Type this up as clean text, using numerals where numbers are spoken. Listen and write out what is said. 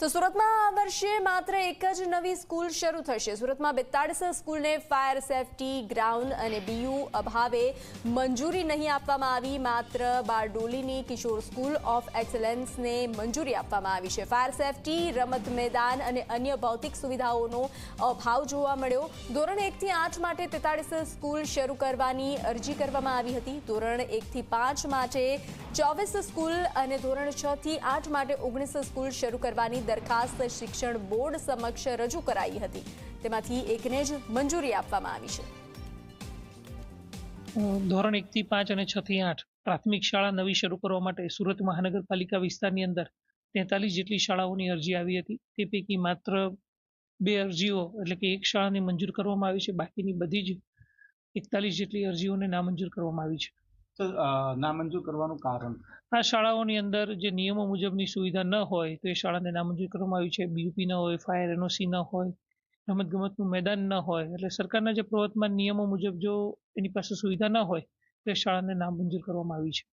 તો સુરતમાં આ વર્ષે માત્ર એક જ નવી સ્કૂલ શરૂ થશે। સુરતમાં 42 સ્કૂલને ફાયર સેફટી ગ્રાઉન્ડ અને બીયુ અભાવે મંજૂરી નહીં આપવામાં આવી। માત્ર બારડોલીની કિશોર સ્કૂલ ઓફ એક્સેલન્સને મંજૂરી આપવામાં આવી છે। ફાયર સેફટી, રમત મેદાન અને અન્ય ભૌતિક સુવિધાઓનો અભાવ જોવા મળ્યો। ધોરણ 1 થી 8 માટે 43 સ્કૂલ શરૂ કરવાની અરજી કરવામાં આવી હતી। ધોરણ 1 થી 5 માટે 24 સ્કૂલ અને ધોરણ 6 થી 8 માટે 19 સ્કૂલ શરૂ કરવાની દરખાસ્ત શિક્ષણ બોર્ડ સમક્ષ રજૂ કરાઈ હતી। તેમાંથી એકને જ મંજૂરી આપવામાં આવી છે। ધોરણ 1 થી 5 અને 6 થી 8 પ્રાથમિક શાળા નવી શરૂ કરવા માટે સુરત મહાનગરપાલિકા વિસ્તારની અંદર 43 જેટલી શાળાઓની અરજી આવી હતી। તે પૈકી માત્ર 2 અરજીઓ એટલે કે એક શાળાને મંજૂર કરવામાં આવી છે। બાકીની બધી જ 41 જેટલી અરજીઓને નામંજૂર કરવામાં આવી છે। તો નામંજૂર કરવાનું કારણ? આ શાળાઓની અંદર જે નિયમો મુજબની સુવિધા ન હોય તો એ શાળાને નામંજૂર કરવામાં આવી છે। બીયુપી ન હોય, ફાયર એનઓસી ન હોય, રમતગમતનું મેદાન ન હોય, એટલે સરકારના જે પ્રવર્તમાન નિયમો મુજબ જો એની પાસે સુવિધા ન હોય તો એ શાળાને નામંજૂર કરવામાં આવી છે।